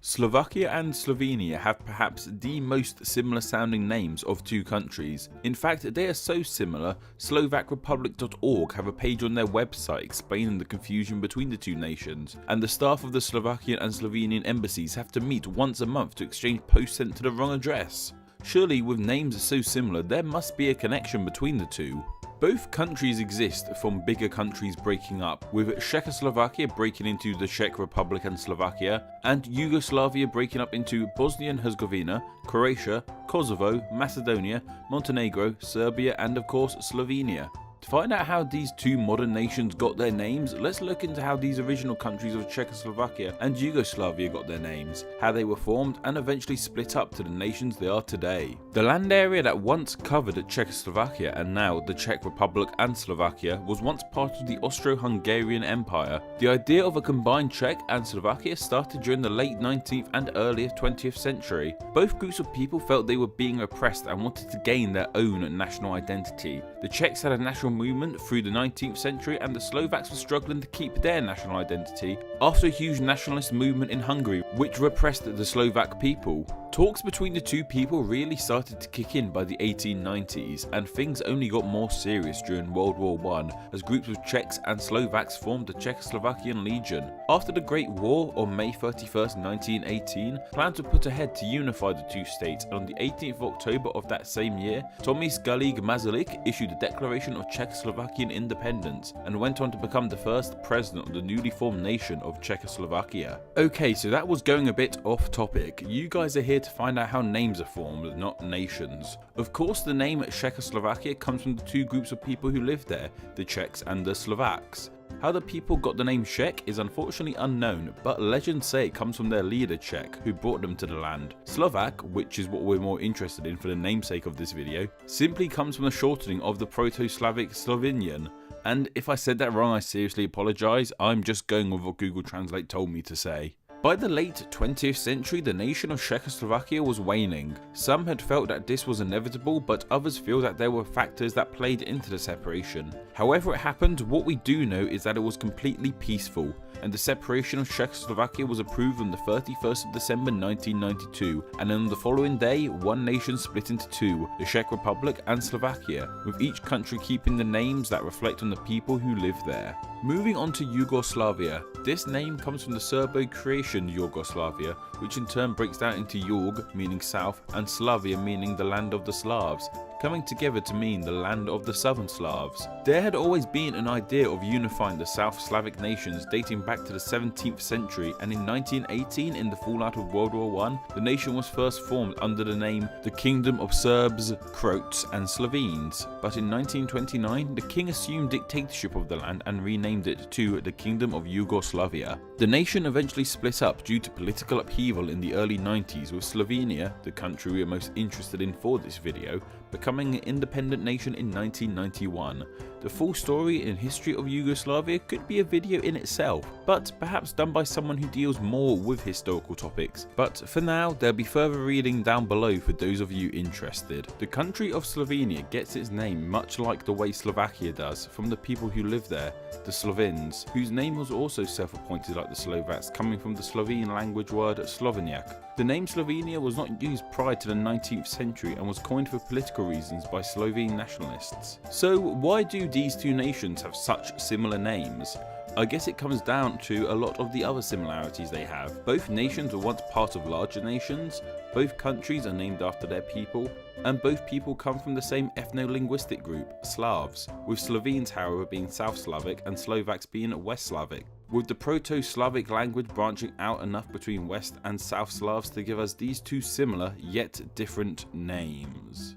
Slovakia and Slovenia have perhaps the most similar sounding names of two countries. In fact, they are so similar, SlovakRepublic.org have a page on their website explaining the confusion between the two nations, and the staff of the Slovakian and Slovenian embassies have to meet once a month to exchange posts sent to the wrong address. Surely, with names so similar, there must be a connection between the two. Both countries exist from bigger countries breaking up, with Czechoslovakia breaking into the Czech Republic and Slovakia, and Yugoslavia breaking up into Bosnia and Herzegovina, Croatia, Kosovo, Macedonia, Montenegro, Serbia, and of course Slovenia. To find out how these two modern nations got their names, let's look into how these original countries of Czechoslovakia and Yugoslavia got their names, how they were formed and eventually split up to the nations they are today. The land area that once covered Czechoslovakia and now the Czech Republic and Slovakia was once part of the Austro-Hungarian Empire. The idea of a combined Czech and Slovakia started during the late 19th and earlier 20th century. Both groups of people felt they were being oppressed and wanted to gain their own national identity. The Czechs had a national movement through the 19th century, and the Slovaks were struggling to keep their national identity after a huge nationalist movement in Hungary which repressed the Slovak people. Talks between the two people really started to kick in by the 1890s, and things only got more serious during World War I as groups of Czechs and Slovaks formed the Czechoslovakian Legion. After the Great War on May 31st, 1918, plans were put ahead to unify the two states, and on the 18th of October of that same year, Tomislav Galig-Masaryk issued a declaration of Czechoslovakian independence and went on to become the first president of the newly formed nation of Czechoslovakia. Okay, so that was going a bit off topic. You guys are here to find out how names are formed, not nations. Of course, the name Czechoslovakia comes from the two groups of people who lived there, the Czechs and the Slovaks. How the people got the name Czech is unfortunately unknown, but legends say it comes from their leader Czech, who brought them to the land. Slovak, which is what we're more interested in for the namesake of this video, simply comes from the shortening of the Proto-Slavic Slovenian. And if I said that wrong, I seriously apologise. I'm just going with what Google Translate told me to say. By the late 20th century, the nation of Czechoslovakia was waning. Some had felt that this was inevitable, but others feel that there were factors that played into the separation. However it happened, what we do know is that it was completely peaceful, and the separation of Czechoslovakia was approved on the 31st of December 1992, and on the following day, one nation split into two, the Czech Republic and Slovakia, with each country keeping the names that reflect on the people who live there. Moving on to Yugoslavia, this name comes from the Serbo-Croatian Yugoslavia, which in turn breaks down into Yug, meaning south, and Slavia, meaning the land of the Slavs, coming together to mean the land of the Southern Slavs. There had always been an idea of unifying the South Slavic nations dating back to the 17th century, and in 1918, in the fallout of World War I, the nation was first formed under the name the Kingdom of Serbs, Croats and Slovenes. But in 1929, the king assumed dictatorship of the land and renamed it to the Kingdom of Yugoslavia. The nation eventually split up due to political upheaval in the early 90s, with Slovenia, the country we are most interested in for this video, becoming an independent nation in 1991. The full story and history of Yugoslavia could be a video in itself, but perhaps done by someone who deals more with historical topics. But for now, there'll be further reading down below for those of you interested. The country of Slovenia gets its name much like the way Slovakia does, from the people who live there, the Slovenes, whose name was also self-appointed like the Slovaks, coming from the Slovene language word Slovenjak. The name Slovenia was not used prior to the 19th century and was coined for political reasons by Slovene nationalists. So why do these two nations have such similar names? I guess it comes down to a lot of the other similarities they have. Both nations were once part of larger nations, both countries are named after their people, and both people come from the same ethno-linguistic group, Slavs, with Slovenes however being South Slavic and Slovaks being West Slavic, with the Proto-Slavic language branching out enough between West and South Slavs to give us these two similar yet different names.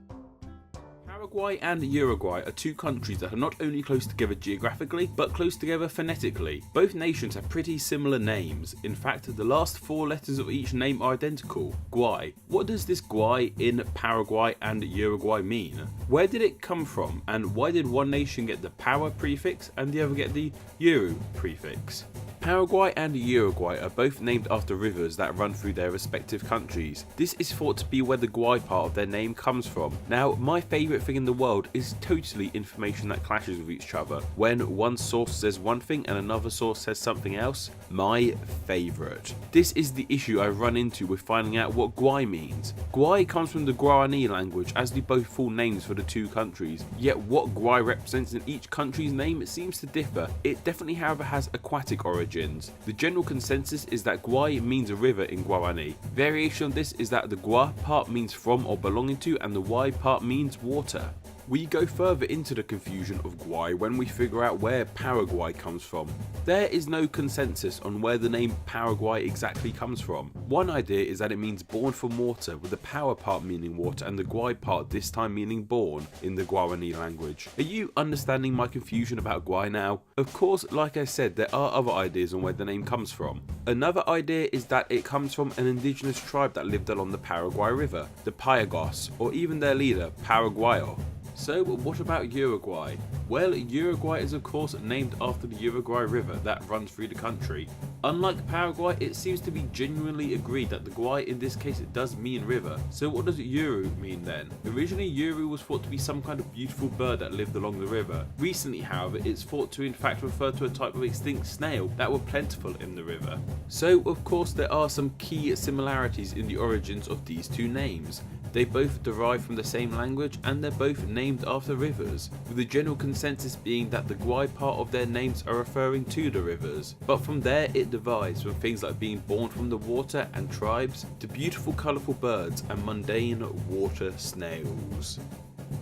Paraguay and Uruguay are two countries that are not only close together geographically, but close together phonetically. Both nations have pretty similar names. In fact, the last four letters of each name are identical. Guay. What does this Guay in Paraguay and Uruguay mean? Where did it come from, and why did one nation get the Para prefix and the other get the Uru prefix? Paraguay and Uruguay are both named after rivers that run through their respective countries. This is thought to be where the Guay part of their name comes from. Now, my favourite thing in the world is totally information that clashes with each other. When one source says one thing and another source says something else, My favourite. This is the issue I've run into with finding out what Gwai means. Gwai comes from the Guarani language, as do both full names for the two countries, yet what Gwai represents in each country's name seems to differ. It definitely however has aquatic origins. The general consensus is that Gwai means a river in Guarani. Variation on this is that the Gua part means from or belonging to, and the Y part means water. We go further into the confusion of Gwai when we figure out where Paraguay comes from. There is no consensus on where the name Paraguay exactly comes from. One idea is that it means born from water, with the Para part meaning water and the Gwai part this time meaning born in the Guarani language. Are you understanding my confusion about Gwai now? Of course, like I said, there are other ideas on where the name comes from. Another idea is that it comes from an indigenous tribe that lived along the Paraguay River, the Payagos, or even their leader, Paraguayo. So what about Uruguay? Well, Uruguay is of course named after the Uruguay River that runs through the country. Unlike Paraguay, it seems to be genuinely agreed that the Gwai in this case does mean river. So what does Uru mean then? Originally Uru was thought to be some kind of beautiful bird that lived along the river. Recently however, it's thought to in fact refer to a type of extinct snail that were plentiful in the river. So of course there are some key similarities in the origins of these two names. They both derive from the same language and they're both named after rivers, with the general consensus being that the Gwai part of their names are referring to the rivers. But from there it divides from things like being born from the water and tribes to beautiful colourful birds and mundane water snails.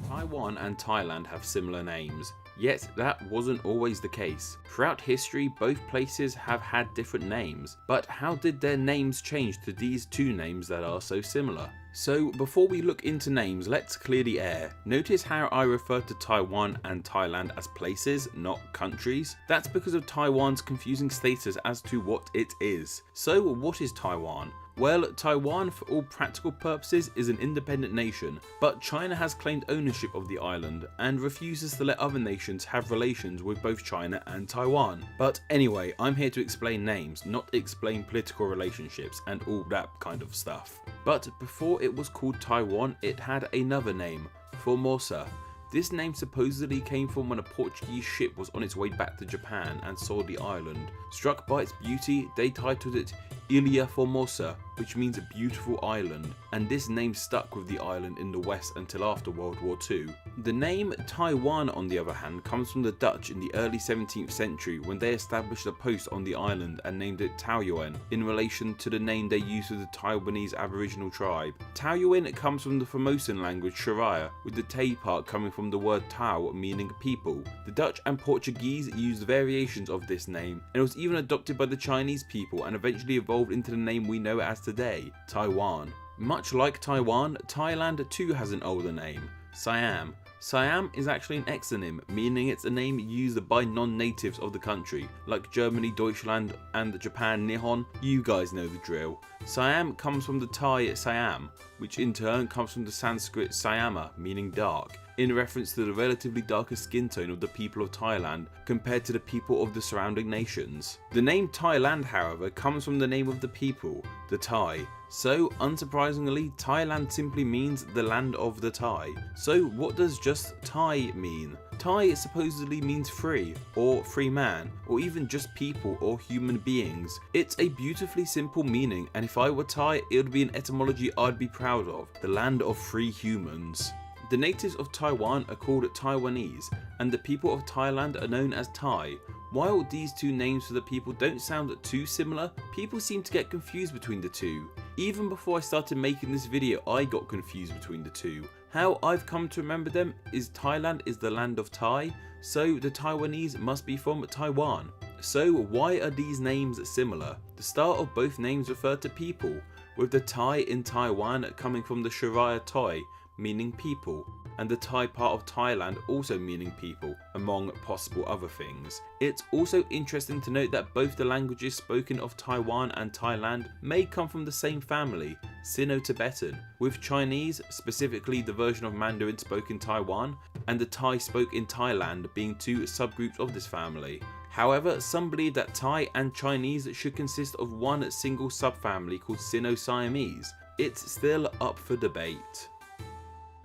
Taiwan and Thailand have similar names. Yet that wasn't always the case. Throughout history, both places have had different names, but how did their names change to these two names that are so similar? So before we look into names, let's clear the air. Notice how I refer to Taiwan and Thailand as places, not countries? That's because of Taiwan's confusing status as to what it is. So what is Taiwan? Well, Taiwan for all practical purposes is an independent nation, but China has claimed ownership of the island and refuses to let other nations have relations with both China and Taiwan. But anyway, I'm here to explain names, not explain political relationships and all that kind of stuff. But before it was called Taiwan, it had another name, Formosa. This name supposedly came from when a Portuguese ship was on its way back to Japan and saw the island. Struck by its beauty, they titled it Ilha Formosa, which means a beautiful island, and this name stuck with the island in the west until after World War II. The name Taiwan on the other hand comes from the Dutch in the early 17th century when they established a post on the island and named it Taoyuan in relation to the name they used for the Taiwanese Aboriginal tribe. Taoyuan comes from the Formosan language Sharia, with the Tay part coming from the word Tao meaning people. The Dutch and Portuguese used variations of this name, and it was even adopted by the Chinese people and eventually evolved into the name we know it as today, Taiwan. Much like Taiwan, Thailand too has an older name, Siam. Siam is actually an exonym, meaning it's a name used by non-natives of the country, like Germany, Deutschland, and Japan, Nihon. You guys know the drill. Siam comes from the Thai Siam, which in turn comes from the Sanskrit Sayama, meaning dark, in reference to the relatively darker skin tone of the people of Thailand compared to the people of the surrounding nations. The name Thailand, however, comes from the name of the people, the Thai. So, unsurprisingly, Thailand simply means the land of the Thai. So, what does just Thai mean? Thai supposedly means free, or free man, or even just people or human beings. It's a beautifully simple meaning, and if I were Thai, it would be an etymology I'd be proud of, the land of free humans. The natives of Taiwan are called Taiwanese, and the people of Thailand are known as Thai. While these two names for the people don't sound too similar, people seem to get confused between the two. Even before I started making this video, I got confused between the two. How I've come to remember them is Thailand is the land of Thai, so the Taiwanese must be from Taiwan. So why are these names similar? The start of both names refer to people, with the Thai in Taiwan coming from the Sharia Thai, meaning people, and the Thai part of Thailand also meaning people, among possible other things. It's also interesting to note that both the languages spoken of Taiwan and Thailand may come from the same family, Sino-Tibetan, with Chinese, specifically the version of Mandarin spoken in Taiwan, and the Thai spoke in Thailand being two subgroups of this family. However, some believe that Thai and Chinese should consist of one single subfamily called Sino-Siamese. It's still up for debate.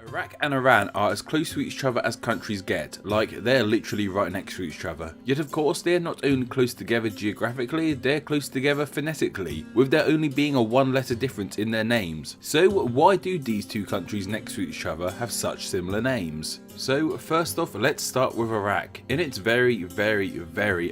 Iraq and Iran are as close to each other as countries get, like they're literally right next to each other. Yet of course they're not only close together geographically, they're close together phonetically, with there only being a one letter difference in their names. So why do these two countries next to each other have such similar names? So first off, let's start with Iraq. In its very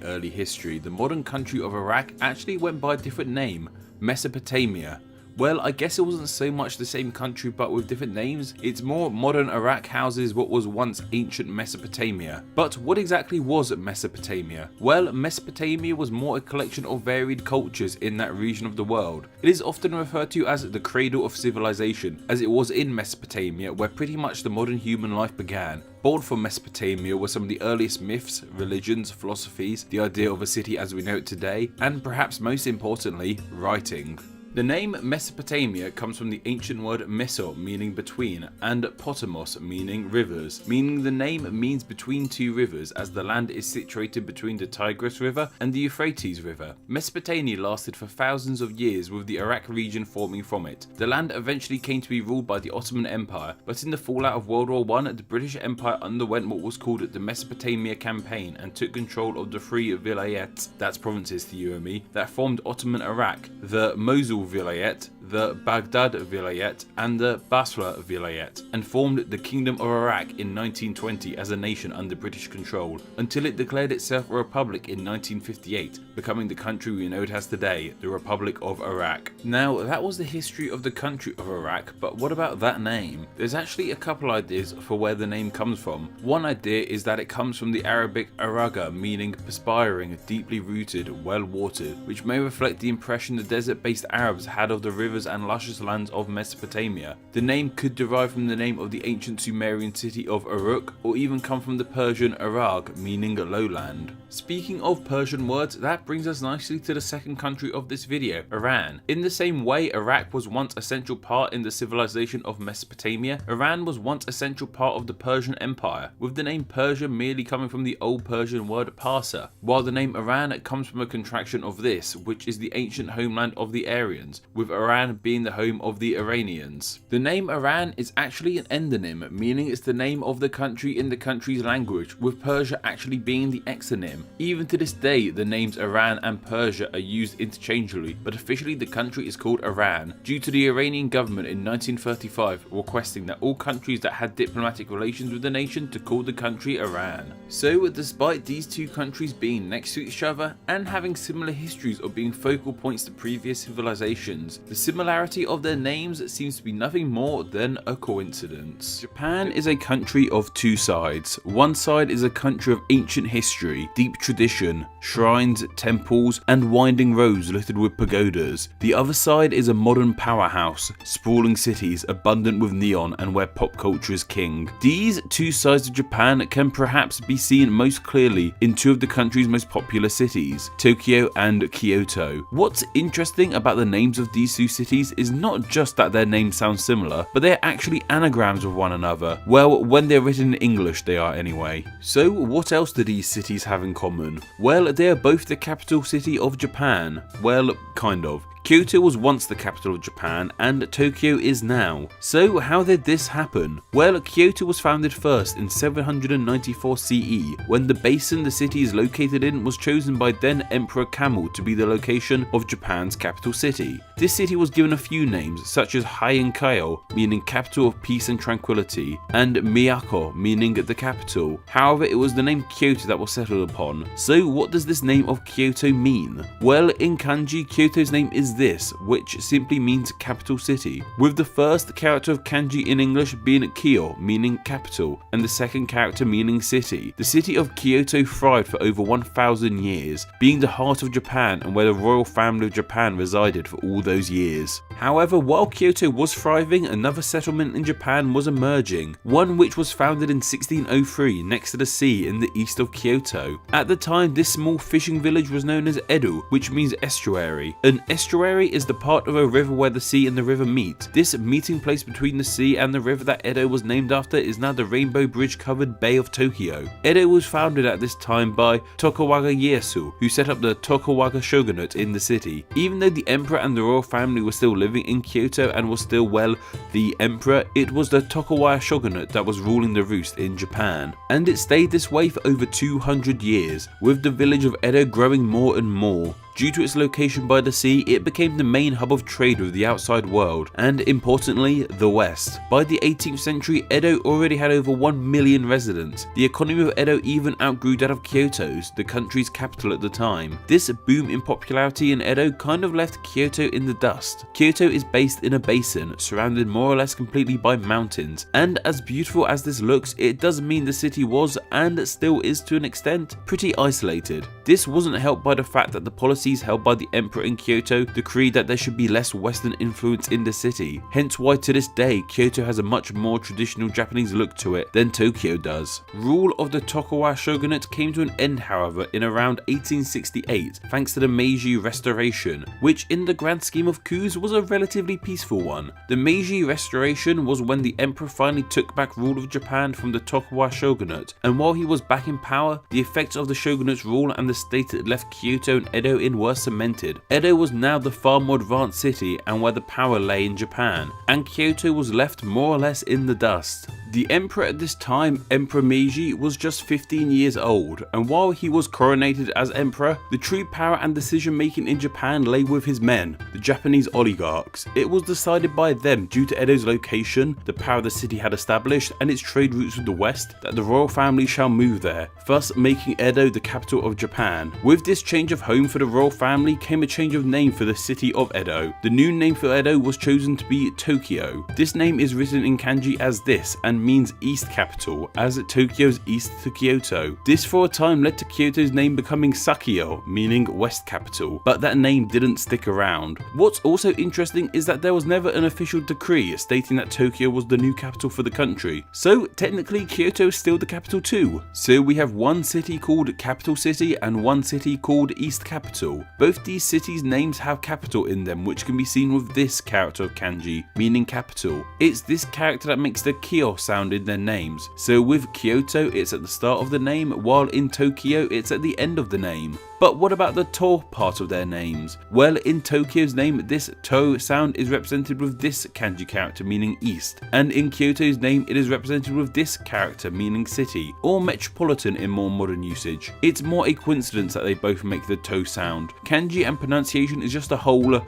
early history, the modern country of Iraq actually went by a different name, Mesopotamia. Well, I guess it wasn't so much the same country but with different names. It's more modern Iraq houses what was once ancient Mesopotamia. But what exactly was Mesopotamia? Well, Mesopotamia was more a collection of varied cultures in that region of the world. It is often referred to as the cradle of civilization, as it was in Mesopotamia where pretty much the modern human life began. Born from Mesopotamia were some of the earliest myths, religions, philosophies, the idea of a city as we know it today, and perhaps most importantly, writing. The name Mesopotamia comes from the ancient word meso, meaning between, and potamos, meaning rivers, meaning the name means between two rivers as the land is situated between the Tigris River and the Euphrates River. Mesopotamia lasted for thousands of years with the Iraq region forming from it. The land eventually came to be ruled by the Ottoman Empire, but in the fallout of World War I, the British Empire underwent what was called the Mesopotamia Campaign and took control of the three vilayets, that's provinces to you and me, that formed Ottoman Iraq, the Mosul Vilayet, the Baghdad Vilayet and the Basra Vilayet, and formed the Kingdom of Iraq in 1920 as a nation under British control, until it declared itself a republic in 1958, becoming the country we know it as today, the Republic of Iraq. Now, that was the history of the country of Iraq, but what about that name? There's actually a couple ideas for where the name comes from. One idea is that it comes from the Arabic araga, meaning perspiring, deeply rooted, well watered, which may reflect the impression the desert-based Arabs had of the rivers and luscious lands of Mesopotamia. The name could derive from the name of the ancient Sumerian city of Uruk, or even come from the Persian Arag, meaning lowland. Speaking of Persian words, that brings us nicely to the second country of this video, Iran. In the same way Iraq was once a central part in the civilization of Mesopotamia, Iran was once a central part of the Persian Empire, with the name Persia merely coming from the Old Persian word Parsa, while the name Iran comes from a contraction of this, which is the ancient homeland of the Aryans, with Iran being the home of the Iranians. The name Iran is actually an endonym, meaning it's the name of the country in the country's language, with Persia actually being the exonym. Even to this day, the names Iran and Persia are used interchangeably, but officially the country is called Iran, due to the Iranian government in 1935 requesting that all countries that had diplomatic relations with the nation to call the country Iran. So, despite these two countries being next to each other and having similar histories of being focal points to previous civilizations, the similarity of their names seems to be nothing more than a coincidence. Japan is a country of two sides. One side is a country of ancient history, deep tradition, shrines, temples, and winding roads littered with pagodas. The other side is a modern powerhouse, sprawling cities abundant with neon and where pop culture is king. These two sides of Japan can perhaps be seen most clearly in two of the country's most popular cities, Tokyo and Kyoto. What's interesting about the names of these two cities is not just that their names sound similar, but they're actually anagrams of one another. Well, when they're written in English they are anyway. So what else do these cities have in common? Well, they are both the capital city of Japan. Well, kind of. Kyoto was once the capital of Japan and Tokyo is now. So how did this happen? Well, Kyoto was founded first in 794 CE when the basin the city is located in was chosen by then Emperor Kamui to be the location of Japan's capital city. This city was given a few names such as Heian-kyo, meaning capital of peace and tranquility, and Miyako, meaning the capital. However, it was the name Kyoto that was settled upon. So what does this name of Kyoto mean? Well, in kanji, Kyoto's name is this, which simply means capital city, with the first character of kanji in English being Kyo, meaning capital, and the second character meaning city. The city of Kyoto thrived for over 1,000 years, being the heart of Japan and where the royal family of Japan resided for all those years. However, while Kyoto was thriving, another settlement in Japan was emerging, one which was founded in 1603 next to the sea in the east of Kyoto. At the time, this small fishing village was known as Edo, which means estuary. An estuary estuary is the part of a river where the sea and the river meet. This meeting place between the sea and the river that Edo was named after is now the Rainbow Bridge covered Bay of Tokyo. Edo was founded at this time by Tokugawa Ieyasu, who set up the Tokugawa shogunate in the city. Even though the emperor and the royal family were still living in Kyoto and was still, well, the emperor, it was the Tokugawa shogunate that was ruling the roost in Japan. And it stayed this way for over 200 years, with the village of Edo growing more and more. Due to its location by the sea, it became the main hub of trade with the outside world, and importantly, the West. By the 18th century, Edo already had over 1 million residents. The economy of Edo even outgrew that of Kyoto's, the country's capital at the time. This boom in popularity in Edo kind of left Kyoto in the dust. Kyoto is based in a basin, surrounded more or less completely by mountains, and as beautiful as this looks, it does mean the city was, and still is to an extent, pretty isolated. This wasn't helped by the fact that the policies held by the emperor in Kyoto decreed that there should be less Western influence in the city, hence why to this day Kyoto has a much more traditional Japanese look to it than Tokyo does. Rule of the Tokugawa shogunate came to an end, however, in around 1868 thanks to the Meiji Restoration, which in the grand scheme of coups was a relatively peaceful one. The Meiji Restoration was when the emperor finally took back rule of Japan from the Tokugawa shogunate, and while he was back in power, the effects of the shogunate's rule and the state that left Kyoto and Edo in were cemented. Edo was now the far more advanced city and where the power lay in Japan, and Kyoto was left more or less in the dust. The emperor at this time, Emperor Meiji, was just 15 years old, and while he was coronated as emperor, the true power and decision making in Japan lay with his men, the Japanese oligarchs. It was decided by them, due to Edo's location, the power the city had established, and its trade routes with the West, that the royal family shall move there, thus making Edo the capital of Japan. With this change of home for the royal family came a change of name for the city of Edo. The new name for Edo was chosen to be Tokyo. This name is written in kanji as this and means East Capital, as Tokyo's east to Kyoto. This for a time led to Kyoto's name becoming Sakyo, meaning West Capital, but that name didn't stick around. What's also interesting is that there was never an official decree stating that Tokyo was the new capital for the country, so technically Kyoto is still the capital too. So we have one city called Capital City and one city called East Capital. Both these cities' names have capital in them, which can be seen with this character of kanji, meaning capital. It's this character that makes the Kyo sound in their names. So with Kyoto, it's at the start of the name, while in Tokyo, it's at the end of the name. But what about the to part of their names? Well, in Tokyo's name, this to sound is represented with this kanji character meaning east, and in Kyoto's name it is represented with this character meaning city, or metropolitan in more modern usage. It's more a coincidence that they both make the to sound. Kanji and pronunciation is just a whole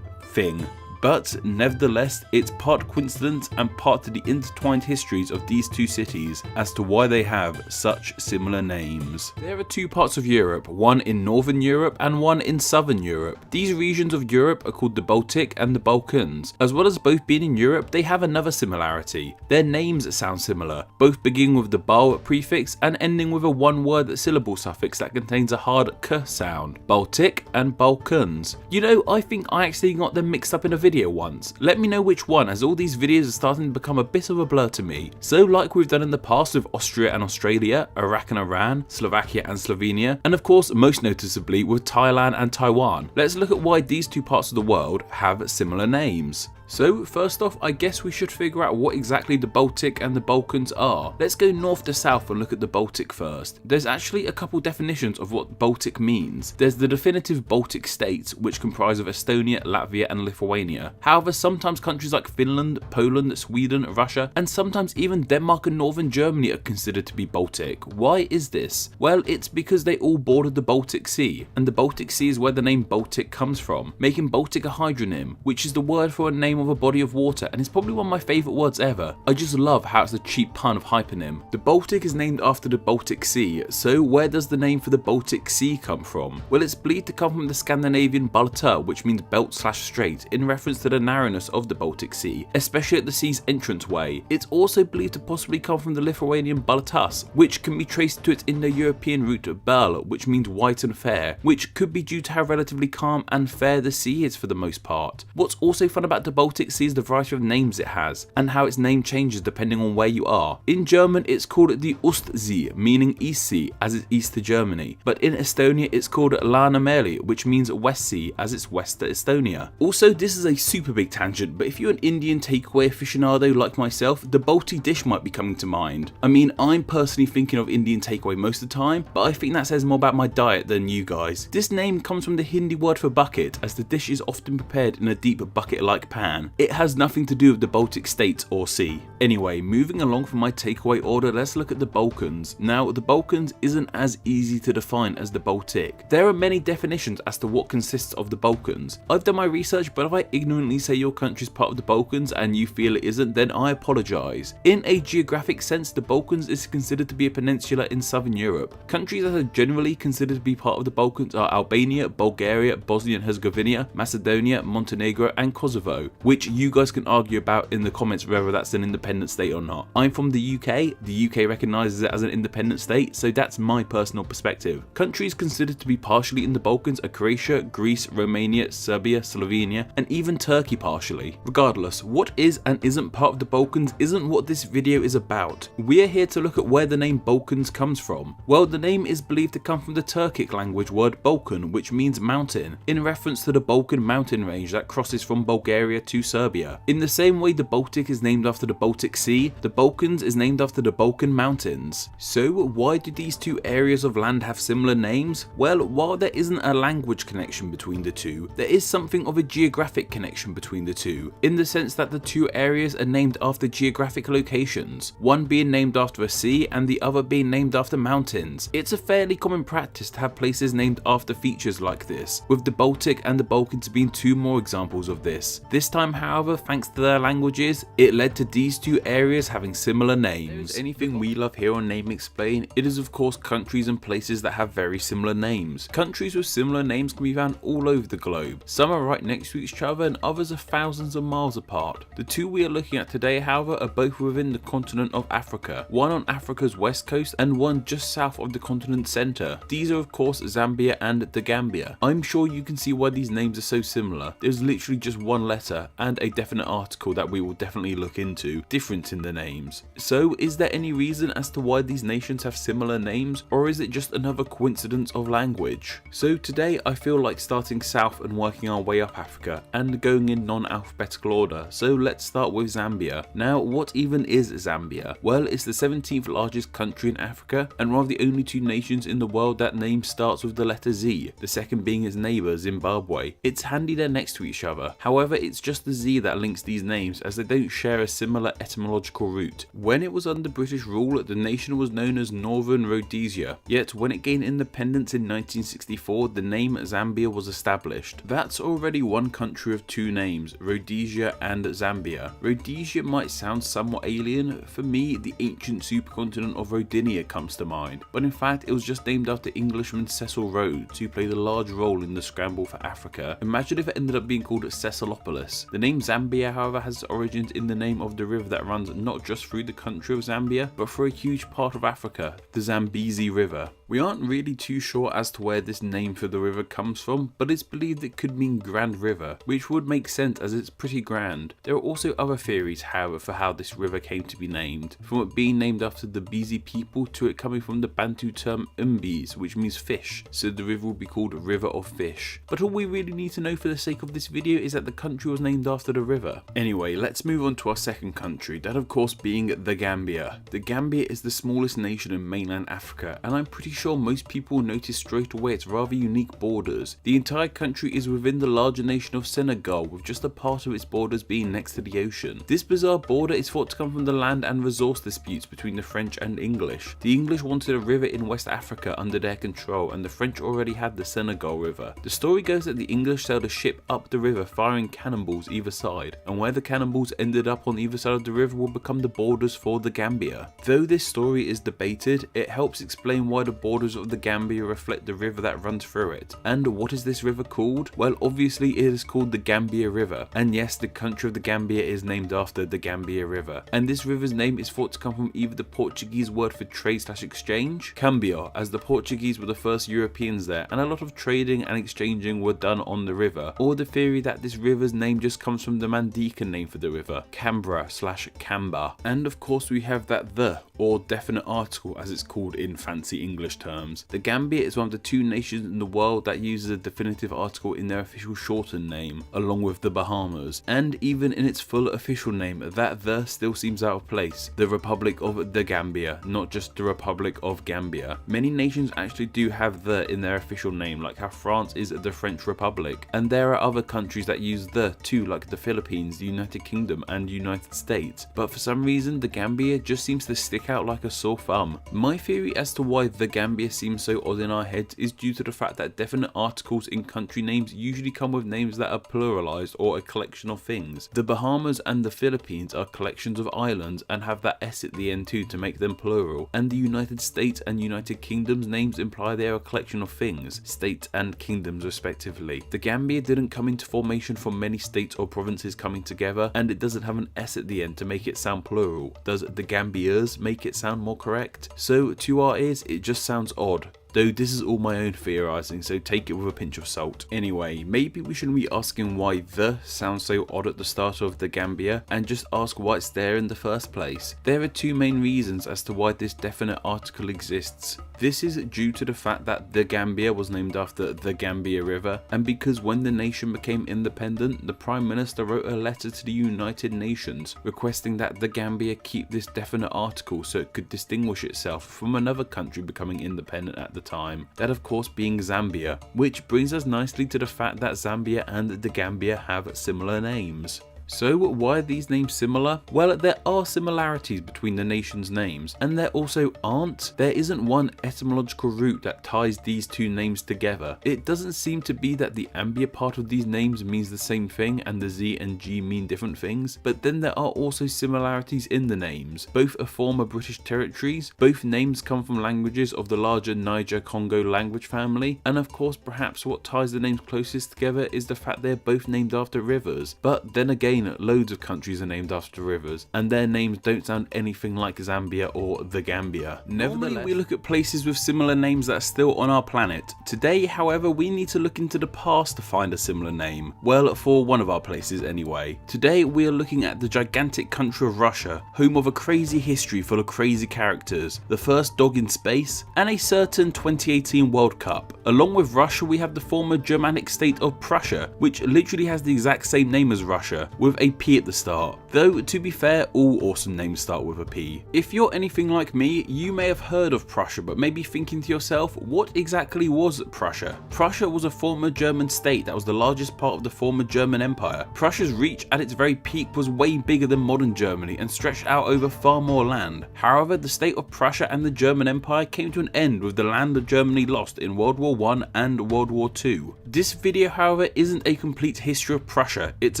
thing. But nevertheless, it's part coincidence and part to the intertwined histories of these two cities as to why they have such similar names. There are two parts of Europe, one in Northern Europe and one in Southern Europe. These regions of Europe are called the Baltic and the Balkans. As well as both being in Europe, they have another similarity. Their names sound similar, both beginning with the Bal prefix and ending with a one-word syllable suffix that contains a hard k sound. Baltic and Balkans. You know, I think I actually got them mixed up in a video once. Let me know which one, as all these videos are starting to become a bit of a blur to me. So like we've done in the past with Austria and Australia, Iraq and Iran, Slovakia and Slovenia, and of course most noticeably with Thailand and Taiwan, let's look at why these two parts of the world have similar names. So first off, I guess we should figure out what exactly the Baltic and the Balkans are. Let's go north to south and look at the Baltic first. There's actually a couple definitions of what Baltic means. There's the definitive Baltic states, which comprise of Estonia, Latvia and Lithuania. However, sometimes countries like Finland, Poland, Sweden, Russia, and sometimes even Denmark and northern Germany are considered to be Baltic. Why is this? Well, it's because they all border the Baltic Sea, and the Baltic Sea is where the name Baltic comes from, making Baltic a hydronym, which is the word for a name of a body of water, and it's probably one of my favourite words ever. I just love how it's a cheap pun of hyponym. The Baltic is named after the Baltic Sea, so where does the name for the Baltic Sea come from? Well, it's believed to come from the Scandinavian Balta, which means belt/strait, in reference to the narrowness of the Baltic Sea, especially at the sea's entranceway. It's also believed to possibly come from the Lithuanian Baltas, which can be traced to its Indo-European root Bal, which means white and fair, which could be due to how relatively calm and fair the sea is for the most part. What's also fun about the Baltic Sea is the variety of names it has, and how its name changes depending on where you are. In German it's called the Ostsee, meaning East Sea, as it's east to Germany, but in Estonia it's called Läänemeri, which means West Sea, as it's west to Estonia. Also, this is a super big tangent, but if you're an Indian takeaway aficionado like myself, the Balti dish might be coming to mind. I mean, I'm personally thinking of Indian takeaway most of the time, but I think that says more about my diet than you guys. This name comes from the Hindi word for bucket, as the dish is often prepared in a deep bucket-like pan. It has nothing to do with the Baltic states or sea. Anyway, moving along from my takeaway order, let's look at the Balkans. Now, the Balkans isn't as easy to define as the Baltic. There are many definitions as to what consists of the Balkans. I've done my research, but if I ignorantly say your country is part of the Balkans and you feel it isn't, then I apologise. In a geographic sense, the Balkans is considered to be a peninsula in southern Europe. Countries that are generally considered to be part of the Balkans are Albania, Bulgaria, Bosnia and Herzegovina, Macedonia, Montenegro and Kosovo, which you guys can argue about in the comments whether that's an independent state or not. I'm from the UK recognises it as an independent state, so that's my personal perspective. Countries considered to be partially in the Balkans are Croatia, Greece, Romania, Serbia, Slovenia and even Turkey partially. Regardless, what is and isn't part of the Balkans isn't what this video is about. We are here to look at where the name Balkans comes from. Well, the name is believed to come from the Turkic language word Balkan, which means mountain, in reference to the Balkan mountain range that crosses from Bulgaria to Serbia. In the same way the Baltic is named after the Baltic Sea, the Balkans is named after the Balkan Mountains. So why do these two areas of land have similar names? Well, while there isn't a language connection between the two, there is something of a geographic connection between the two, in the sense that the two areas are named after geographic locations, one being named after a sea and the other being named after mountains. It's a fairly common practice to have places named after features like this, with the Baltic and the Balkans being two more examples of this. This time, however, thanks to their languages, it led to these two areas having similar names. Anything we love here on Name Explain, it is of course countries and places that have very similar names. Countries with similar names can be found all over the globe. Some are right next to each other and others are thousands of miles apart. The two we are looking at today, however, are both within the continent of Africa, one on Africa's west coast and one just south of the continent's centre. These are of course Zambia and The Gambia. I'm sure you can see why these names are so similar. There's literally just one letter and a definite article that we will definitely look into, difference in the names. So is there any reason as to why these nations have similar names, or is it just another coincidence of language? So today I feel like starting south and working our way up Africa and going in non-alphabetical order, so let's start with Zambia. Now, what even is Zambia? Well, it's the 17th largest country in Africa and one of the only two nations in the world that name starts with the letter Z, the second being its neighbour Zimbabwe. It's handy they're next to each other, however it's just the Z that links these names as they don't share a similar etymological root. When it was under British rule, the nation was known as Northern Rhodesia, yet when it gained independence in 1964, the name Zambia was established. That's already one country of two names, Rhodesia and Zambia. Rhodesia might sound somewhat alien. For me, the ancient supercontinent of Rodinia comes to mind, but in fact it was just named after Englishman Cecil Rhodes, who played a large role in the scramble for Africa. Imagine if it ended up being called Cecilopolis. The name Zambia, however, has its origins in the name of the river that runs not just through the country of Zambia, but through a huge part of Africa, the Zambezi River. We aren't really too sure as to where this name for the river comes from, but it's believed it could mean Grand River, which would make sense as it's pretty grand. There are also other theories, however, for how this river came to be named, from it being named after the Bezi people to it coming from the Bantu term Umbis, which means fish, so the river would be called River of Fish. But all we really need to know for the sake of this video is that the country was named after the river. Anyway, let's move on to our second country, that of course being The Gambia. The Gambia is the smallest nation in mainland Africa, and I'm pretty sure most people will notice straight away its rather unique borders. The entire country is within the larger nation of Senegal, with just a part of its borders being next to the ocean. This bizarre border is thought to come from the land and resource disputes between the French and English. The English wanted a river in West Africa under their control, and the French already had the Senegal River. The story goes that the English sailed a ship up the river firing cannonballs either side, and where the cannonballs ended up on either side of the river will become the borders for the Gambia. Though this story is debated, it helps explain why the border borders of the Gambia reflect the river that runs through it. And what is this river called? Well, obviously it is called the Gambia River. And yes, the country of the Gambia is named after the Gambia River. And this river's name is thought to come from either the Portuguese word for trade/exchange, cambio, as the Portuguese were the first Europeans there, and a lot of trading and exchanging were done on the river, or the theory that this river's name just comes from the Mandecan name for the river, Cambra/Camba. And of course we have that the, or definite article as it's called in fancy English terms. The Gambia is one of the 2 nations in the world that uses a definitive article in their official shortened name, along with the Bahamas. And even in its full official name, that the still seems out of place. The Republic of the Gambia, not just the Republic of Gambia. Many nations actually do have the in their official name, like how France is the French Republic. And there are other countries that use the too, like the Philippines, the United Kingdom and United States. But for some reason, the Gambia just seems to stick out like a sore thumb. My theory as to why the Gambia seems so odd in our heads is due to the fact that definite articles in country names usually come with names that are pluralized or a collection of things. The Bahamas and the Philippines are collections of islands and have that S at the end too to make them plural. And the United States and United Kingdom's names imply they are a collection of things, states and kingdoms respectively. The Gambia didn't come into formation from many states or provinces coming together, and it doesn't have an S at the end to make it sound plural. Does the Gambiers make it sound more correct? So to our ears it just sounds odd. Though this is all my own theorising, so take it with a pinch of salt. Anyway, maybe we shouldn't be asking why the sounds so odd at the start of the Gambia, and just ask why it's there in the first place. There are 2 main reasons as to why this definite article exists. This is due to the fact that the Gambia was named after the Gambia River, and because when the nation became independent, the Prime Minister wrote a letter to the United Nations requesting that the Gambia keep this definite article so it could distinguish itself from another country becoming independent at the time, that of course being Zambia, which brings us nicely to the fact that Zambia and the Gambia have similar names. So why are these names similar? Well, there are similarities between the nations' names, and there also aren't. There isn't one etymological root that ties these 2 names together. It doesn't seem to be that the ambia part of these names means the same thing and the Z and G mean different things, but then there are also similarities in the names. Both are former British territories, both names come from languages of the larger Niger-Congo language family, and of course perhaps what ties the names closest together is the fact they're both named after rivers. But then again, loads of countries are named after rivers, and their names don't sound anything like Zambia or the Gambia. Nevertheless, we look at places with similar names that are still on our planet. Today, however, we need to look into the past to find a similar name. Well, for one of our places anyway. Today, we are looking at the gigantic country of Russia, home of a crazy history full of crazy characters, the first dog in space, and a certain 2018 World Cup. Along with Russia, we have the former Germanic state of Prussia, which literally has the exact same name as Russia, with a P at the start. Though, to be fair, all awesome names start with a P. If you're anything like me, you may have heard of Prussia, but maybe thinking to yourself, what exactly was Prussia? Prussia was a former German state that was the largest part of the former German Empire. Prussia's reach at its very peak was way bigger than modern Germany and stretched out over far more land. However, the state of Prussia and the German Empire came to an end with the land that Germany lost in World War I and World War II. This video, however, isn't a complete history of Prussia. It's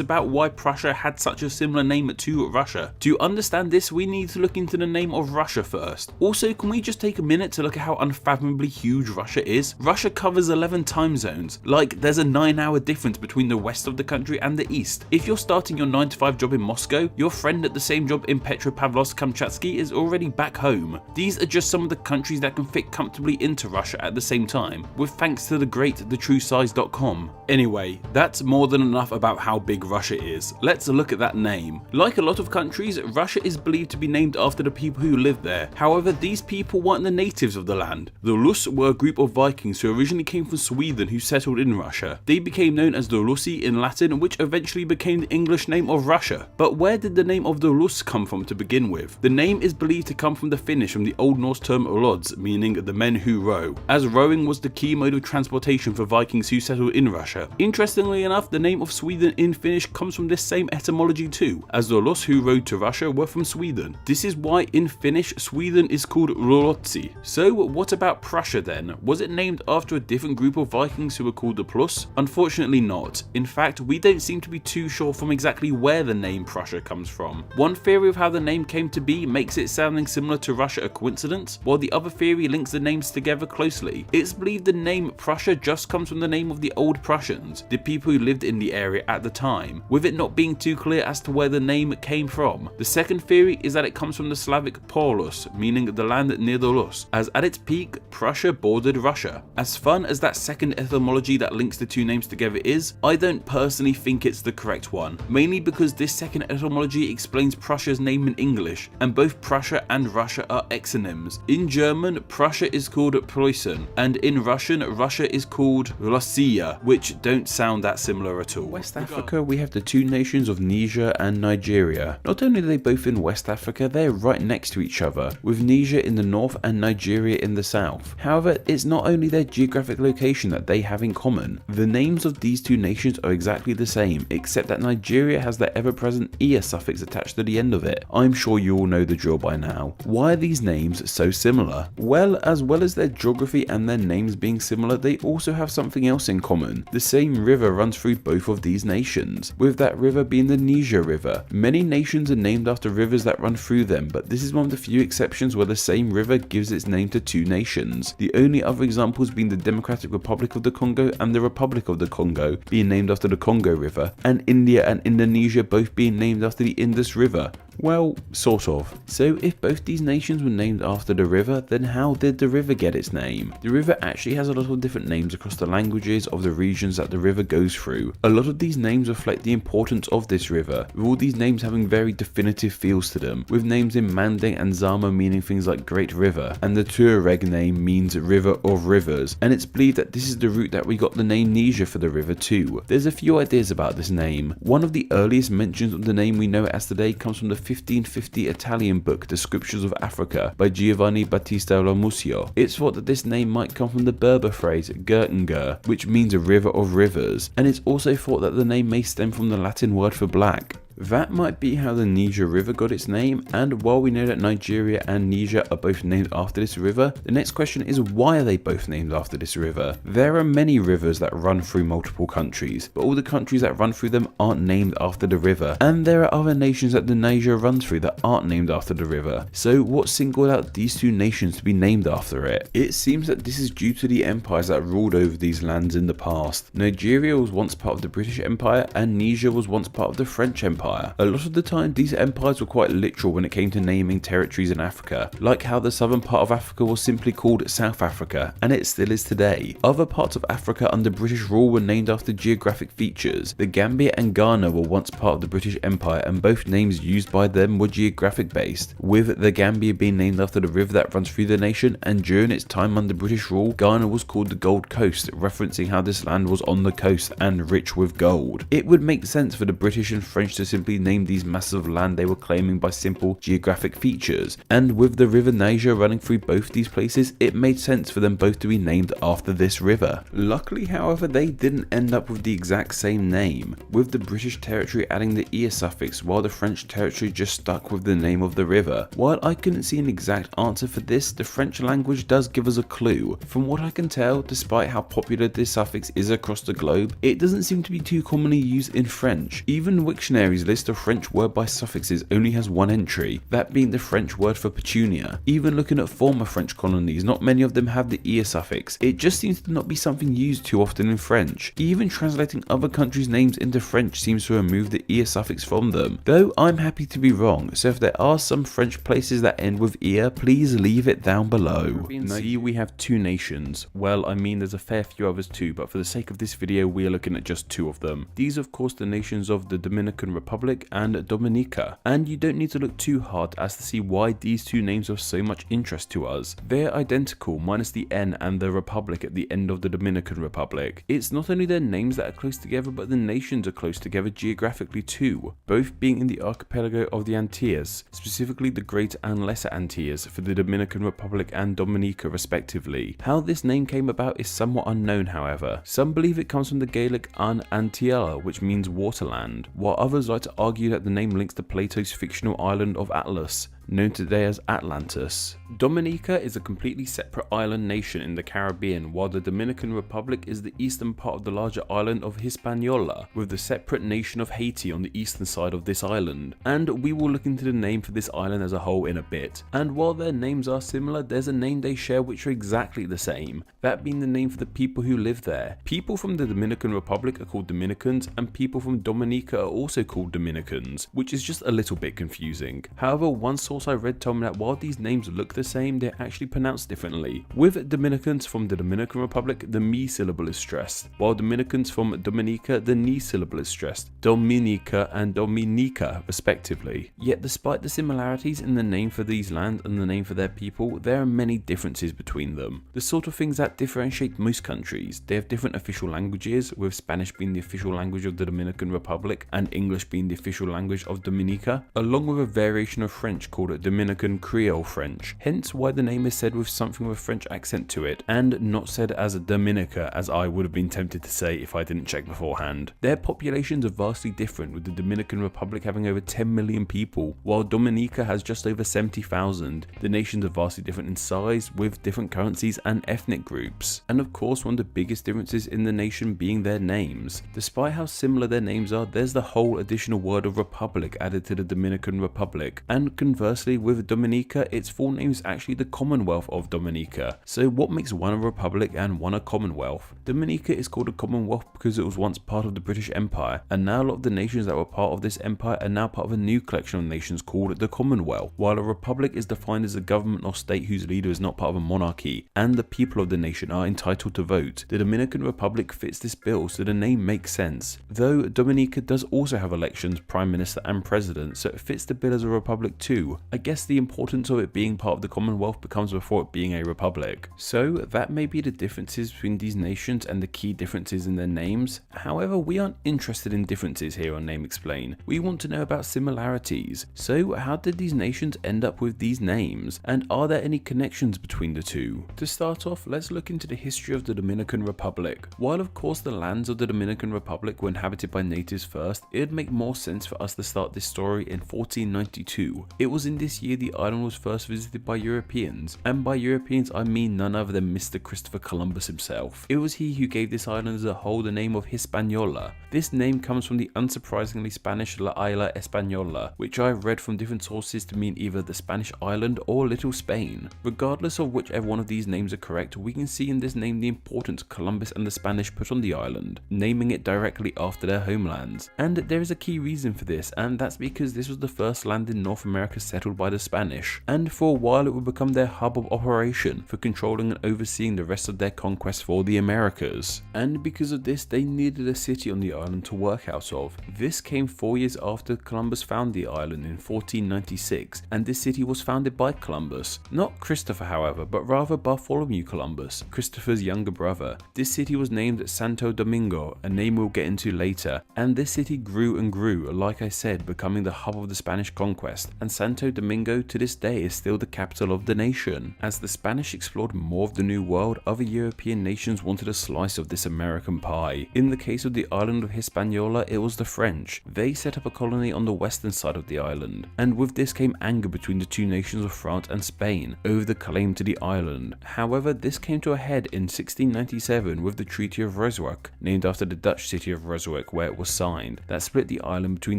about why Prussia had such a similar name to Russia. To understand this, we need to look into the name of Russia first. Also, can we just take a minute to look at how unfathomably huge Russia is? Russia covers 11 time zones. Like, there's a 9-hour difference between the west of the country and the east. If you're starting your 9-to-5 job in Moscow, your friend at the same job in Petropavlovsk-Kamchatsky is already back home. These are just some of the countries that can fit comfortably into Russia at the same time, with thanks to the great thetruesize.com. Anyway, that's more than enough about how big Russia is. Let's look at that name. Like a lot of countries, Russia is believed to be named after the people who lived there. However, these people weren't the natives of the land. The Rus were a group of Vikings who originally came from Sweden who settled in Russia. They became known as the Russi in Latin, which eventually became the English name of Russia. But where did the name of the Rus come from to begin with? The name is believed to come from the Finnish from the Old Norse term rods, meaning the men who row, as rowing was the key mode of transportation for Vikings who settled in Russia. Interestingly enough, the name of Sweden in Finnish comes from this same etymology too, as those who rode to Russia were from Sweden. This is why in Finnish, Sweden is called Ruotsi. So what about Prussia then? Was it named after a different group of Vikings who were called the Plus? Unfortunately not. In fact, we don't seem to be too sure from exactly where the name Prussia comes from. One theory of how the name came to be makes it sounding similar to Russia a coincidence, while the other theory links the names together closely. It's believed the name Prussia just comes from the name of the old Prussians, the people who lived in the area at the time, with it not being too clear as to where the name came from. The second theory is that it comes from the Slavic Polus, meaning the land near the Rus, as at its peak, Prussia bordered Russia. As fun as that second etymology that links the two names together is, I don't personally think it's the correct one, mainly because this second etymology explains Prussia's name in English, and both Prussia and Russia are exonyms. In German, Prussia is called Preußen, and in Russian, Russia is called Russia, which don't sound that similar at all. West Africa, we have the two nations of Niger and Nigeria. Not only are they both in West Africa, they're right next to each other, with Niger in the north and Nigeria in the south. However, it's not only their geographic location that they have in common. The names of these two nations are exactly the same, except that Nigeria has the ever-present "ia" suffix attached to the end of it. I'm sure you all know the drill by now. Why are these names so similar? Well as their geography and their names being similar, they also have something else in common. The same river runs through both of these nations, with that river being the Niger River. Many nations are named after rivers that run through them, but this is one of the few exceptions where the same river gives its name to two nations. The only other examples being the Democratic Republic of the Congo and the Republic of the Congo being named after the Congo River, and India and Indonesia both being named after the Indus River. Well, sort of. So if both these nations were named after the river, then how did the river get its name? The river actually has a lot of different names across the languages of the regions that the river goes through. A lot of these names reflect the importance of this river, with all these names having very definitive feels to them, with names in Manding and Zama meaning things like Great River, and the Tuareg name means River of Rivers, and it's believed that this is the route that we got the name Niger for the river too. There's a few ideas about this name. One of the earliest mentions of the name we know it as today comes from the 1550 Italian book Descriptions of Africa by Giovanni Battista Ramusio. It's thought that this name might come from the Berber phrase Gertengger, which means a river of rivers, and it's also thought that the name may stem from the Latin word for black. That might be how the Niger River got its name, and while we know that Nigeria and Niger are both named after this river, the next question is why are they both named after this river? There are many rivers that run through multiple countries, but all the countries that run through them aren't named after the river, and there are other nations that the Niger runs through that aren't named after the river. So what singled out these two nations to be named after it? It seems that this is due to the empires that ruled over these lands in the past. Nigeria was once part of the British Empire, and Niger was once part of the French Empire. A lot of the time, these empires were quite literal when it came to naming territories in Africa, like how the southern part of Africa was simply called South Africa, and it still is today. Other parts of Africa under British rule were named after geographic features. The Gambia and Ghana were once part of the British Empire, and both names used by them were geographic based, with the Gambia being named after the river that runs through the nation, and during its time under British rule, Ghana was called the Gold Coast, referencing how this land was on the coast and rich with gold. It would make sense for the British and French to simply named these masses of land they were claiming by simple geographic features, and with the river Niger running through both these places, it made sense for them both to be named after this river. Luckily, however, they didn't end up with the exact same name, with the British territory adding the "ia" suffix while the French territory just stuck with the name of the river. While I couldn't see an exact answer for this, the French language does give us a clue. From what I can tell, despite how popular this suffix is across the globe, it doesn't seem to be too commonly used in French. Even Wiktionary's list of French word by suffixes only has one entry, that being the French word for petunia. Even looking at former French colonies, not many of them have the "ia" suffix. It just seems to not be something used too often in French. Even translating other countries' names into French seems to remove the "ia" suffix from them, though I'm happy to be wrong, so if there are some French places that end with "ia", please leave it down below. See, we have two nations. Well, I mean there's a fair few others too, but for the sake of this video we are looking at just two of them. These of course the nations of the Dominican Republic and Dominica, and you don't need to look too hard as to see why these two names are so much interest to us. They're identical minus the N and the Republic at the end of the Dominican Republic. It's not only their names that are close together, but the nations are close together geographically too, both being in the archipelago of the Antilles, specifically the Great and Lesser Antilles for the Dominican Republic and Dominica respectively. How this name came about is somewhat unknown, however. Some believe it comes from the Gaelic An Antiella, which means waterland, while others like like to argue that the name links to Plato's fictional island of Atlas, known today as Atlantis. Dominica is a completely separate island nation in the Caribbean, while the Dominican Republic is the eastern part of the larger island of Hispaniola, with the separate nation of Haiti on the eastern side of this island. And we will look into the name for this island as a whole in a bit. And while their names are similar, there's a name they share which are exactly the same, that being the name for the people who live there. People from the Dominican Republic are called Dominicans, and people from Dominica are also called Dominicans, which is just a little bit confusing. However, one source I read told me that while these names look the same, they're actually pronounced differently. With Dominicans from the Dominican Republic, the me syllable is stressed, while Dominicans from Dominica, the ni syllable is stressed, Dominica and Dominica respectively. Yet despite the similarities in the name for these lands and the name for their people, there are many differences between them. The sort of things that differentiate most countries. They have different official languages, with Spanish being the official language of the Dominican Republic and English being the official language of Dominica, along with a variation of French called Dominican Creole French, hence why the name is said with something of a French accent to it, and not said as a Dominica as I would have been tempted to say if I didn't check beforehand. Their populations are vastly different, with the Dominican Republic having over 10 million people, while Dominica has just over 70,000. The nations are vastly different in size, with different currencies and ethnic groups. And of course, one of the biggest differences in the nation being their names. Despite how similar their names are, there's the whole additional word of republic added to the Dominican Republic, and conversely with Dominica, its full name is actually the Commonwealth of Dominica. So what makes one a republic and one a commonwealth? Dominica is called a commonwealth because it was once part of the British Empire, and now a lot of the nations that were part of this empire are now part of a new collection of nations called the Commonwealth, while a republic is defined as a government or state whose leader is not part of a monarchy, and the people of the nation are entitled to vote. The Dominican Republic fits this bill, so the name makes sense. Though Dominica does also have elections, prime minister and president, so it fits the bill as a republic too. I guess the importance of it being part of the Commonwealth becomes before it being a republic. So that may be the differences between these nations and the key differences in their names. However, we aren't interested in differences here on Name Explain. We want to know about similarities. So how did these nations end up with these names? And are there any connections between the two? To start off, let's look into the history of the Dominican Republic. While of course the lands of the Dominican Republic were inhabited by natives first, it would make more sense for us to start this story in 1492. It was in this year the island was first visited by Europeans, and by Europeans I mean none other than Mr. Christopher Columbus himself. It was he who gave this island as a whole the name of Hispaniola. This name comes from the unsurprisingly Spanish La Isla Española, which I have read from different sources to mean either the Spanish island or Little Spain. Regardless of whichever one of these names are correct, we can see in this name the importance Columbus and the Spanish put on the island, naming it directly after their homelands. And there is a key reason for this, and that's because this was the first land in North America settled by the Spanish, and for a while it would become their hub of operation for controlling and overseeing the rest of their conquest for the Americas. And because of this, they needed a city on the island to work out of. This came 4 years after Columbus found the island in 1496, and this city was founded by Columbus. Not Christopher, however, but rather Bartholomew Columbus, Christopher's younger brother. This city was named Santo Domingo, a name we'll get into later, and this city grew and grew, like I said, becoming the hub of the Spanish conquest, and Santo Domingo to this day is still the capital of the nation. As the Spanish explored more of the New World, other European nations wanted a slice of this American pie. In the case of the island of Hispaniola, it was the French. They set up a colony on the western side of the island, and with this came anger between the two nations of France and Spain over the claim to the island. However, this came to a head in 1697 with the Treaty of Ryswick, named after the Dutch city of Ryswick where it was signed, that split the island between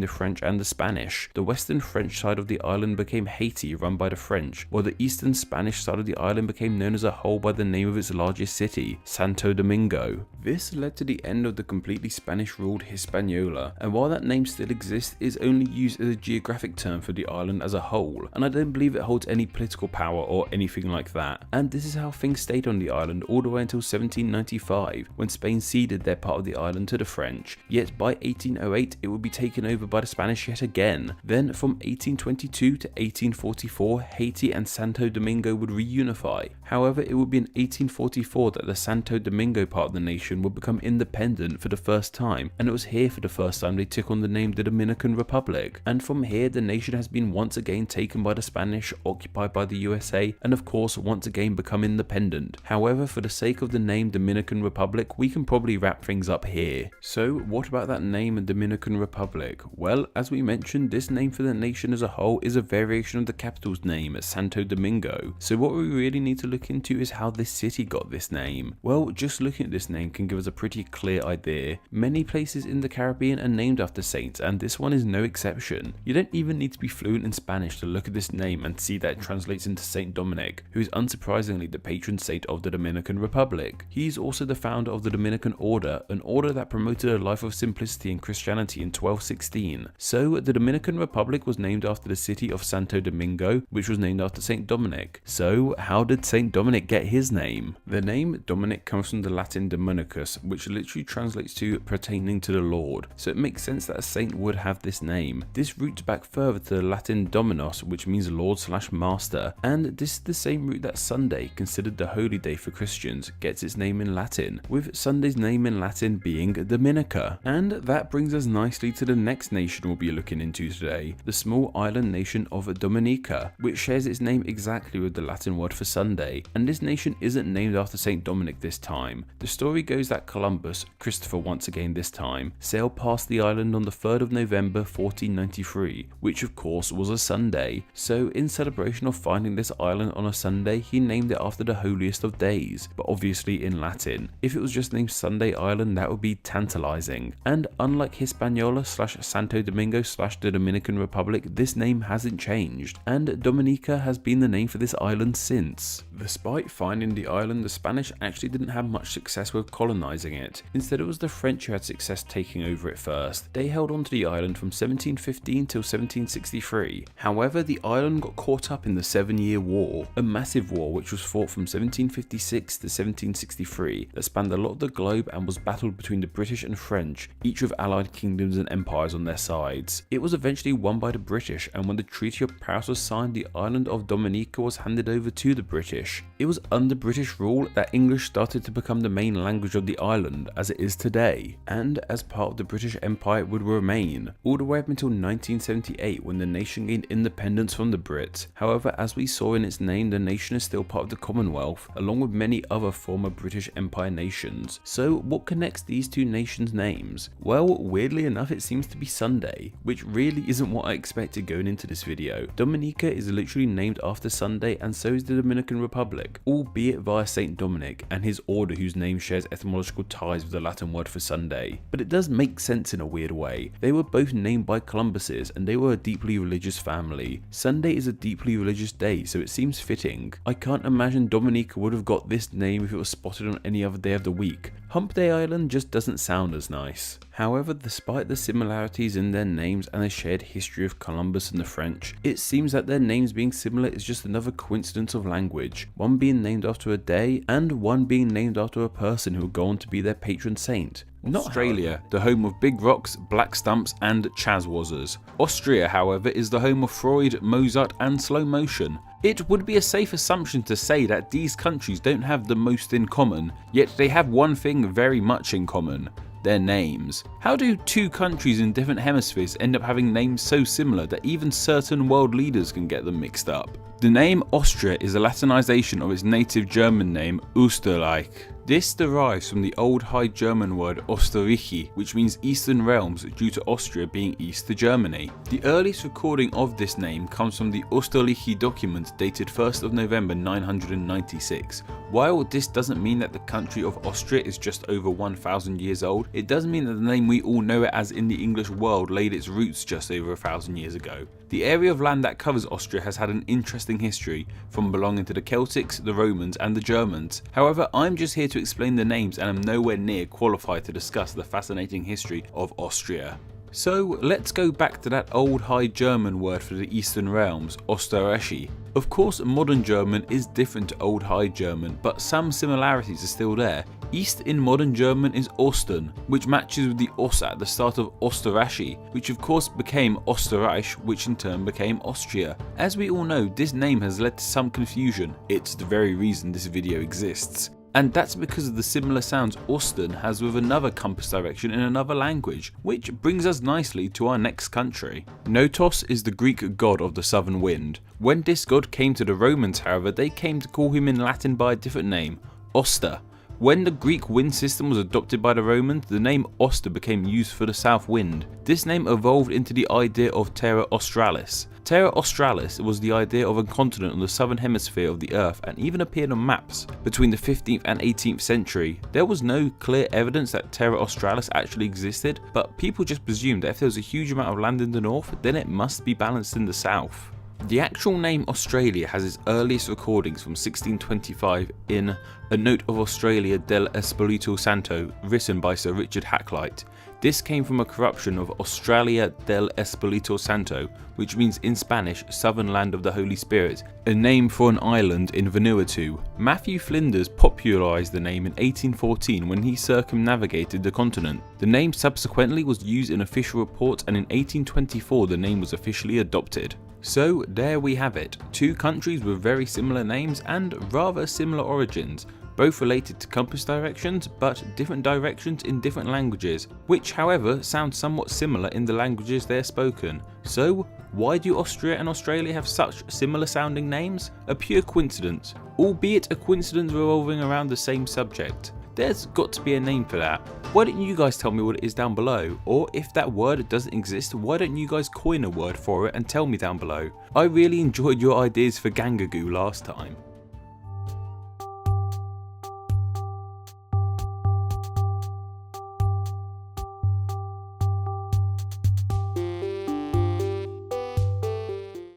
the French and the Spanish. The western French side of the island became Haiti, run by the French, while the eastern Spanish side of the island became known as a whole by the name of its largest city, Santo Domingo. This led to the end of the completely Spanish-ruled Hispaniola, and while that name still exists, it is only used as a geographic term for the island as a whole, and I don't believe it holds any political power or anything like that. And this is how things stayed on the island all the way until 1795, when Spain ceded their part of the island to the French. Yet by 1808 it would be taken over by the Spanish yet again. Then from 1822 to to 1844, Haiti and Santo Domingo would reunify. However, it would be in 1844 that the Santo Domingo part of the nation would become independent for the first time, and it was here for the first time they took on the name the Dominican Republic. And from here, the nation has been once again taken by the Spanish, occupied by the USA, and of course once again become independent. However, for the sake of the name Dominican Republic, we can probably wrap things up here. So what about that name Dominican Republic? Well, as we mentioned, this name for the nation as a whole is a variation of the capital's name, Santo Domingo. So what we really need to look into is how this city got this name. Well, just looking at this name can give us a pretty clear idea. Many places in the Caribbean are named after saints, and this one is no exception. You don't even need to be fluent in Spanish to look at this name and see that it translates into Saint Dominic, who is unsurprisingly the patron saint of the Dominican Republic. He is also the founder of the Dominican Order, an order that promoted a life of simplicity and Christianity in 1216. So the Dominican Republic was named after the city of Santo Domingo, which was named after Saint Dominic. So how did Saint Dominic get his name? The name Dominic comes from the Latin Dominicus, which literally translates to pertaining to the Lord. So it makes sense that a saint would have this name. This roots back further to the Latin Dominus, which means Lord/Master, and this is the same root that Sunday, considered the holy day for Christians, gets its name in Latin, with Sunday's name in Latin being Dominica. And that brings us nicely to the next nation we'll be looking into today, the small island nation of Dominica, which shares its name exactly with the Latin word for Sunday. And this nation isn't named after Saint Dominic this time. The story goes that Columbus, Christopher once again this time, sailed past the island on the 3rd of November 1493, which of course was a Sunday. So in celebration of finding this island on a Sunday, he named it after the holiest of days, but obviously in Latin. If it was just named Sunday Island, that would be tantalizing. And unlike Hispaniola/Santo Domingo/the Dominican Republic, this name hasn't changed, and Dominica has been the name for this island since. Despite finding the island, the Spanish actually didn't have much success with colonizing it. Instead, it was the French who had success taking over it first. They held on to the island from 1715 till 1763. However, the island got caught up in the 7-Year War, a massive war which was fought from 1756 to 1763 that spanned a lot of the globe and was battled between the British and French, each with allied kingdoms and empires on their sides. It was eventually won by the British, and when the Treaty of Paris was signed, the island of Dominica was handed over to the British. It was under British rule that English started to become the main language of the island as it is today, and as part of the British Empire it would remain, all the way up until 1978 when the nation gained independence from the Brits. However, as we saw in its name, the nation is still part of the Commonwealth, along with many other former British Empire nations. So what connects these two nations' names? Well, weirdly enough, it seems to be Sunday, which really isn't what I expected going into this video. Dominica is literally named after Sunday, and so is the Dominican Republic, albeit via Saint Dominic and his order whose name shares etymological ties with the Latin word for Sunday. But it does make sense in a weird way. They were both named by Columbuses, and they were a deeply religious family. Sunday is a deeply religious day, so it seems fitting. I can't imagine Dominica would have got this name if it was spotted on any other day of the week. Hump Day Island just doesn't sound as nice. However, despite the similarities in their names and the shared history of Columbus and the French, it seems that their names being similar is just another coincidence of language, one being named after a day and one being named after a person who would go on to be their patron saint. Australia, the home of big rocks, black stumps and chaswazzers. Austria, however, is the home of Freud, Mozart and slow motion. It would be a safe assumption to say that these countries don't have the most in common, yet they have one thing very much in common: their names. How do two countries in different hemispheres end up having names so similar that even certain world leaders can get them mixed up? The name Austria is a Latinization of its native German name Österreich. This derives from the Old High German word Österreichi, which means Eastern Realms, due to Austria being east to Germany. The earliest recording of this name comes from the Österreichi document dated 1st of November 996. While this doesn't mean that the country of Austria is just over 1,000 years old, it does mean that the name we all know it as in the English world laid its roots just over 1,000 years ago. The area of land that covers Austria has had an interesting history, from belonging to the Celtics, the Romans and the Germans. However, I'm just here to explain the names and am nowhere near qualified to discuss the fascinating history of Austria. So let's go back to that old High German word for the Eastern Realms, Österreichi. Of course, modern German is different to Old High German, but some similarities are still there. East in modern German is Osten, which matches with the Os at the start of Österreich, which of course became Österreich, which in turn became Austria. As we all know, this name has led to some confusion. It's the very reason this video exists. And that's because of the similar sounds Osten has with another compass direction in another language, which brings us nicely to our next country. Notos is the Greek god of the southern wind. When this god came to the Romans, however, they came to call him in Latin by a different name, Oster. When the Greek wind system was adopted by the Romans, the name Oster became used for the south wind. This name evolved into the idea of Terra Australis. Terra Australis was the idea of a continent on the southern hemisphere of the Earth and even appeared on maps between the 15th and 18th century. There was no clear evidence that Terra Australis actually existed, but people just presumed that if there was a huge amount of land in the north, then it must be balanced in the south. The actual name Australia has its earliest recordings from 1625 in A Note of Australia del Espiritu Santo, written by Sir Richard Hakluyt. This came from a corruption of Australia del Espiritu Santo, which means in Spanish, Southern Land of the Holy Spirit, a name for an island in Vanuatu. Matthew Flinders popularised the name in 1814 when he circumnavigated the continent. The name subsequently was used in official reports, and in 1824 the name was officially adopted. So there we have it, two countries with very similar names and rather similar origins, both related to compass directions but different directions in different languages, which however sound somewhat similar in the languages they're spoken. So why do Austria and Australia have such similar sounding names? A pure coincidence, albeit a coincidence revolving around the same subject. There's got to be a name for that. Why don't you guys tell me what it is down below? Or if that word doesn't exist, why don't you guys coin a word for it and tell me down below? I really enjoyed your ideas for Gangagoo last time.